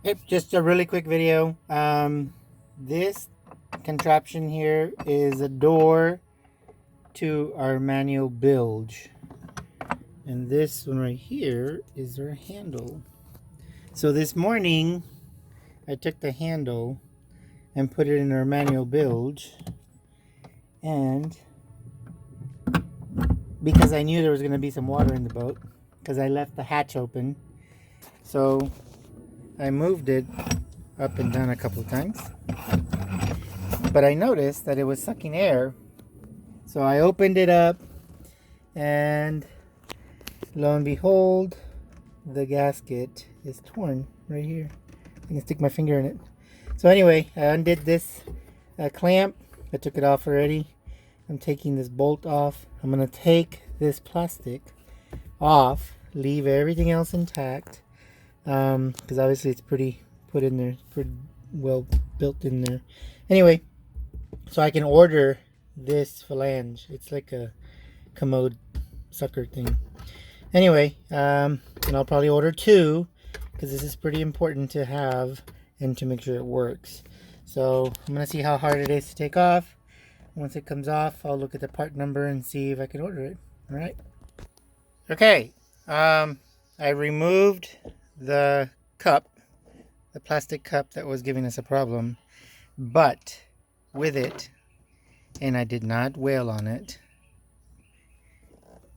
Yep, just a really quick video. This contraption here is a door to our manual bilge. And this one right here is our handle. So this morning, I took the handle and put it in our manual bilge. And because I knew there was going to be some water in the boat, because I left the hatch open, so I moved it up and down a couple of times. But I noticed that it was sucking air. So I opened it up, and lo and behold, the gasket is torn right here. I can stick my finger in it. So anyway, I undid this clamp. I took it off already. I'm taking this bolt off. I'm going to take this plastic off, leave everything else intact, because obviously it's pretty put in there, pretty well built in there. Anyway, so I can order this flange. It's like a commode sucker thing. Anyway, and I'll probably order two, because this is pretty important to have and to make sure it works. So I'm gonna see how hard it is to take off. Once it comes off, I'll look at the part number and see if I can order it. All right. Okay. I removed the cup, the plastic cup that was giving us a problem, but with it, and I did not wail on it,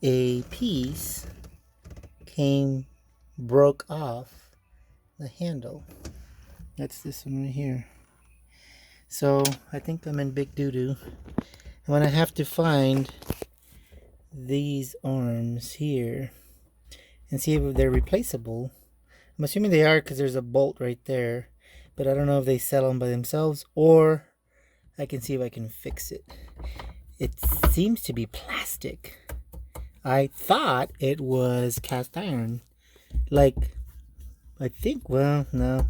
a piece broke off the handle. That's this one right here. So I think I'm in big doo-doo. I'm gonna have to find these arms here and see if they're replaceable. I'm assuming they are, because there's a bolt right there, but I don't know if they sell them by themselves, or I can see if I can fix it. It seems to be plastic. I thought it was cast iron. Like, I think, well, no.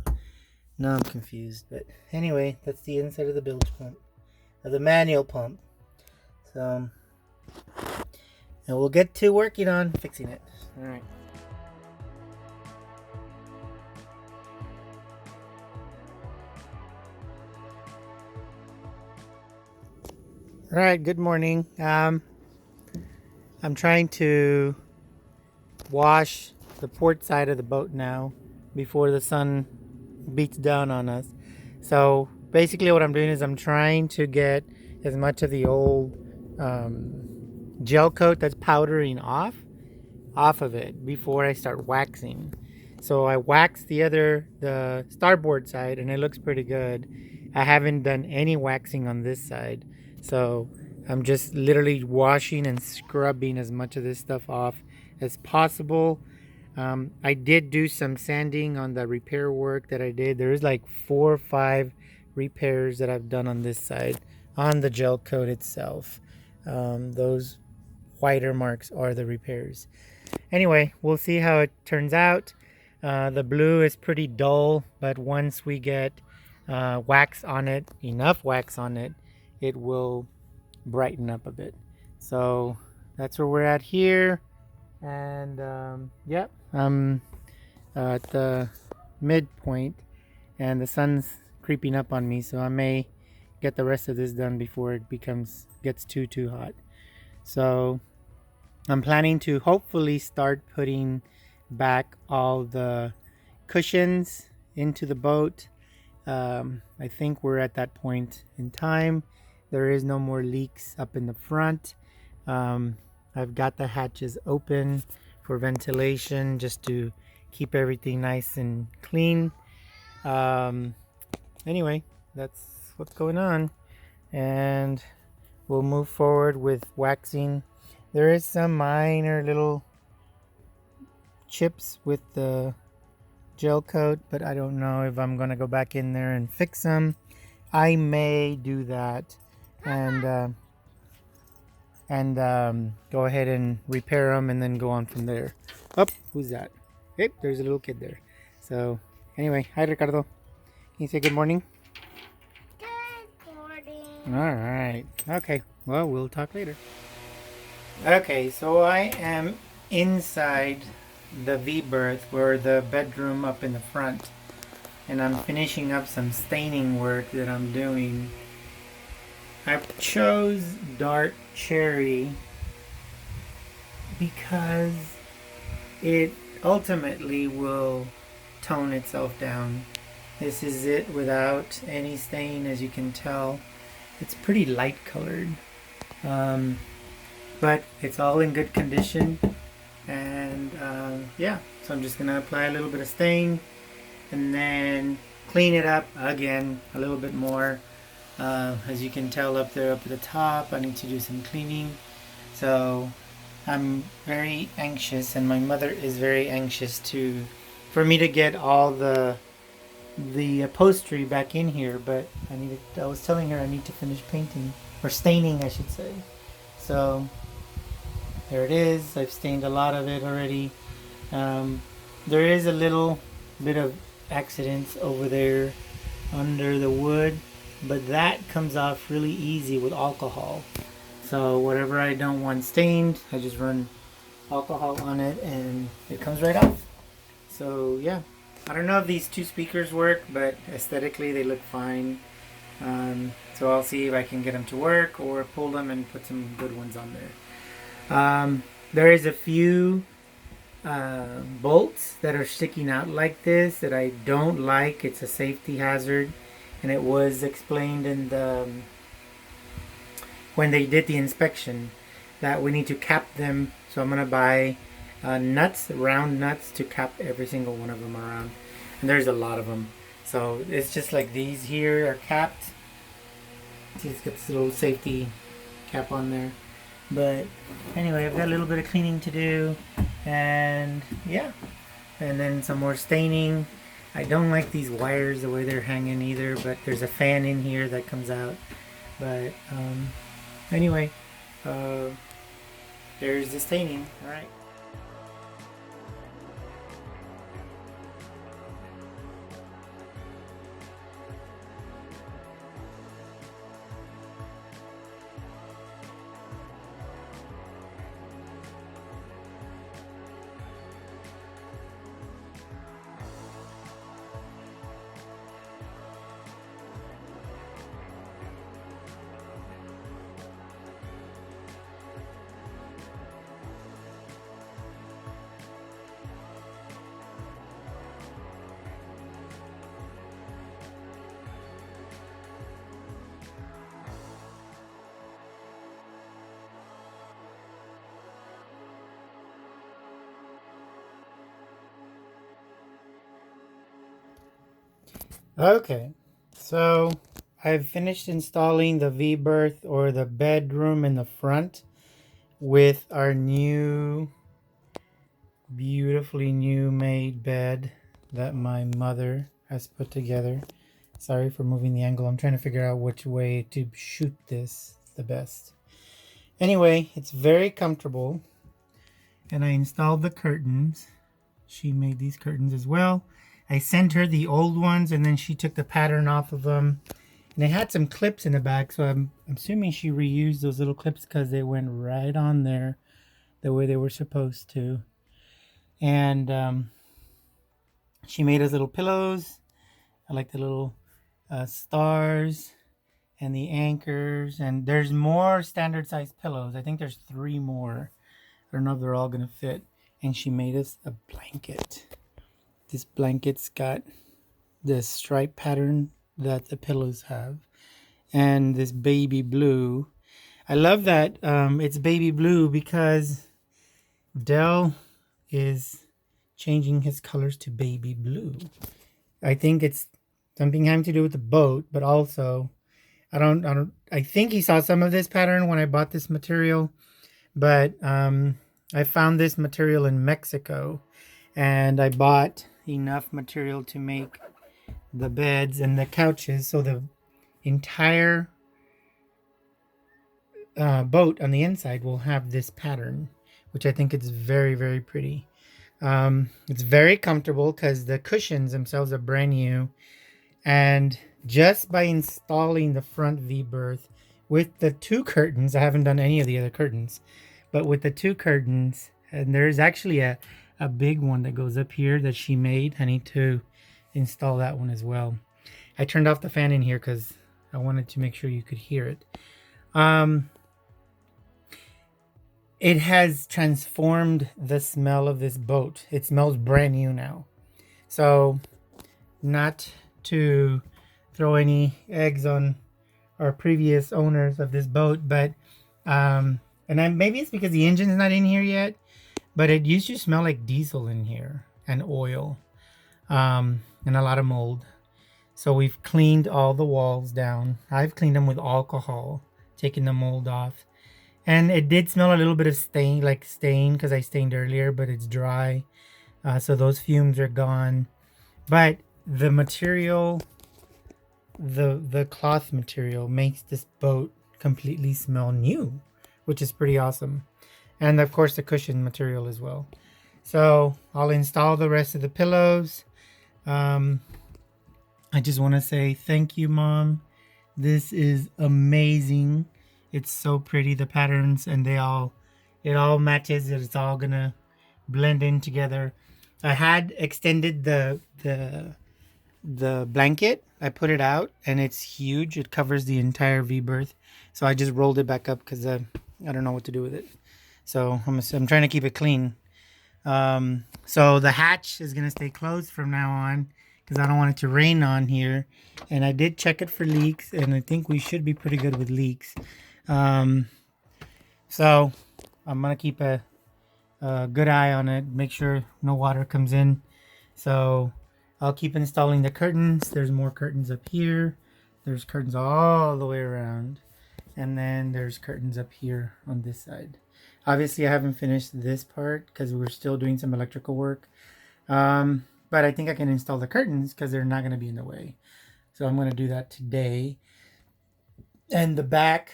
Now I'm confused. But anyway, that's the inside of the bilge pump. Of the manual pump. So, and we'll get to working on fixing it. Alright. Alright, good morning. I'm trying to wash the port side of the boat now before the sun beats down on us. So basically what I'm doing is I'm trying to get as much of the old gel coat that's powdering off of it before I start waxing. So I waxed the starboard side, and it looks pretty good. I haven't done any waxing on this side, so I'm just literally washing and scrubbing as much of this stuff off as possible. I did do some sanding on the repair work that I did. There's like 4 or 5 repairs that I've done on this side on the gel coat itself. Those whiter marks are the repairs. Anyway, we'll see how it turns out. The blue is pretty dull, but once we get wax on it, enough wax on it, it will brighten up a bit. So that's where we're at here. And yep, I'm at the midpoint, and the sun's creeping up on me, so I may get the rest of this done before it gets too hot. So I'm planning to hopefully start putting back all the cushions into the boat. I think we're at that point in time. There is no more leaks up in the front. I've got the hatches open for ventilation, just to keep everything nice and clean. Anyway, that's what's going on, and we'll move forward with waxing. There is some minor little chips with the gel coat, but I don't know if I'm gonna go back in there and fix them. I may do that and go ahead and repair them and then go on from there. Oh, who's that? Hey, there's a little kid there. So anyway, hi Ricardo. Can you say good morning? Good morning. All right. Okay. Well, we'll talk later. Okay, so I am inside the V berth, or the bedroom up in the front. and I'm finishing up some staining work that I'm doing. I chose dark cherry because it ultimately will tone itself down. This is it without any stain, as you can tell. It's pretty light colored, but it's all in good condition. And yeah, so I'm just gonna apply a little bit of stain and then clean it up again a little bit more. As you can tell up there up at the top, I need to do some cleaning. So I'm very anxious, and my mother is very anxious for me to get all the upholstery back in here. But I was telling her I need to finish painting, or staining, I should say. So there it is. I've stained a lot of it already. There is a little bit of accidents over there under the wood, but that comes off really easy with alcohol. So whatever I don't want stained, I just run alcohol on it and it comes right off. So yeah, I don't know if these two speakers work, but aesthetically they look fine. So I'll see if I can get them to work or pull them and put some good ones on there. There is a few bolts that are sticking out like this that I don't like. It's a safety hazard, and it was explained in the when they did the inspection that we need to cap them. So I'm gonna buy nuts, round nuts, to cap every single one of them around, and there's a lot of them. So it's just like these here are capped. See, it's got this little safety cap on there. But anyway, I've got a little bit of cleaning to do, and yeah, and then some more staining. I don't like these wires the way they're hanging either, but there's a fan in here that comes out. But anyway, there's the staining. All right. Okay, so I've finished installing the V-berth, or the bedroom in the front, with our new, beautifully new made bed that my mother has put together. Sorry for moving the angle. I'm trying to figure out which way to shoot this the best. Anyway, it's very comfortable, and I installed the curtains. She made these curtains as well. I sent her the old ones, and then she took the pattern off of them. And they had some clips in the back, so I'm assuming she reused those little clips because they went right on there the way they were supposed to. And she made us little pillows. I like the little stars and the anchors. And there's more standard size pillows. I think there's 3 more. I don't know if they're all going to fit. And she made us a blanket. This blanket's got the stripe pattern that the pillows have, and this baby blue. I love that it's baby blue because Dell is changing his colors to baby blue. I think it's something having to do with the boat, but also I think he saw some of this pattern when I bought this material, but I found this material in Mexico, and I bought enough material to make the beds and the couches, so the entire boat on the inside will have this pattern, which I think is very, very pretty. It's very comfortable because the cushions themselves are brand new, and just by installing the front V-berth with the 2 curtains, I haven't done any of the other curtains, but with the 2 curtains, and there's actually a big one that goes up here that she made. I need to install that one as well. I turned off the fan in here because I wanted to make sure you could hear it. It has transformed the smell of this boat. It smells brand new now. So, not to throw any eggs on our previous owners of this boat, but maybe it's because the engine's not in here yet, but it used to smell like diesel in here and oil, and a lot of mold. So we've cleaned all the walls down. I've cleaned them with alcohol, taking the mold off. And it did smell a little bit of stain, because I stained earlier, but it's dry. So those fumes are gone. But the material, the cloth material makes this boat completely smell new, which is pretty awesome. And of course the cushion material as well. So I'll install the rest of the pillows. I just want to say thank you, Mom. This is amazing. It's so pretty, the patterns, and it all matches. It's all gonna blend in together. I had extended the blanket. I put it out, and it's huge. It covers the entire V-berth. So I just rolled it back up because I don't know what to do with it. So I'm trying to keep it clean. So the hatch is gonna stay closed from now on because I don't want it to rain on here. And I did check it for leaks, and I think we should be pretty good with leaks. So I'm gonna keep a good eye on it, make sure no water comes in. So I'll keep installing the curtains. There's more curtains up here. There's curtains all the way around, and then there's curtains up here on this side. Obviously I haven't finished this part because we're still doing some electrical work, but I think I can install the curtains because they're not going to be in the way. So I'm going to do that today. And the back,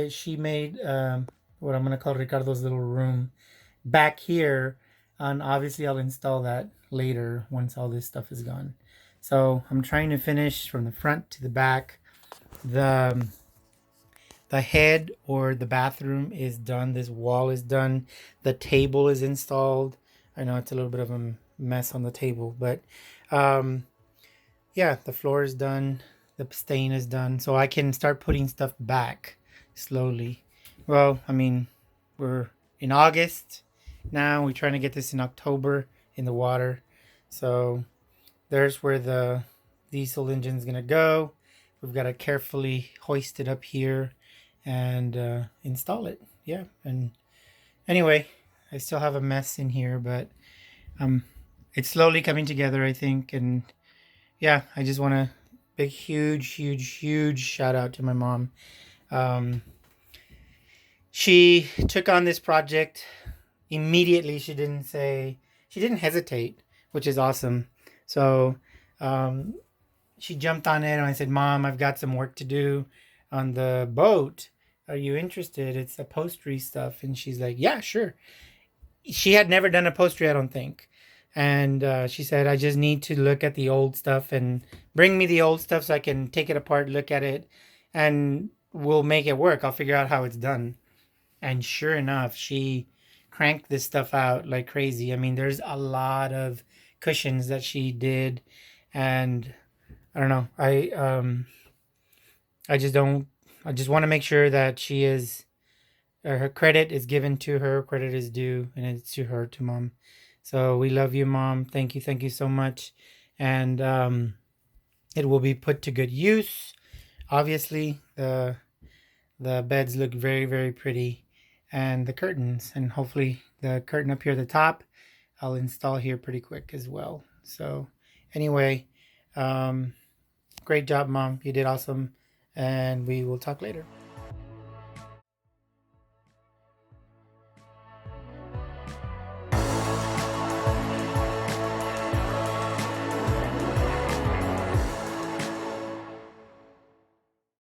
she made what I'm going to call Ricardo's little room back here, and obviously I'll install that later once all this stuff is gone. So I'm trying to finish from the front to the back. The head or the bathroom is done. This wall is done. The table is installed. I know it's a little bit of a mess on the table, but yeah, the floor is done. The stain is done. So I can start putting stuff back slowly. Well, I mean, we're in August now. We're trying to get this in October in the water. So there's where the diesel engine is going to go. We've got to carefully hoist it up here and install it. Yeah. And anyway, I still have a mess in here, but it's slowly coming together, I think. And yeah, I just want to big, huge shout out to my mom. She took on this project immediately. She didn't hesitate, which is awesome. So she jumped on it, and I said, Mom, I've got some work to do on the boat. Are you interested? It's upholstery stuff. And she's like, yeah, sure. She had never done upholstery, I don't think. And she said, I just need to look at the old stuff and bring me the old stuff so I can take it apart, look at it, and we'll make it work. I'll figure out how it's done. And sure enough, she cranked this stuff out like crazy. I mean, there's a lot of cushions that she did, and I don't know. I just want to make sure that she is, her credit is given to her, credit is due, and it's to her, to Mom. So we love you, Mom. Thank you so much. And it will be put to good use. Obviously, the beds look very pretty, and the curtains, and hopefully the curtain up here at the top I'll install here pretty quick as well. So anyway, great job, Mom. You did awesome, and we will talk later.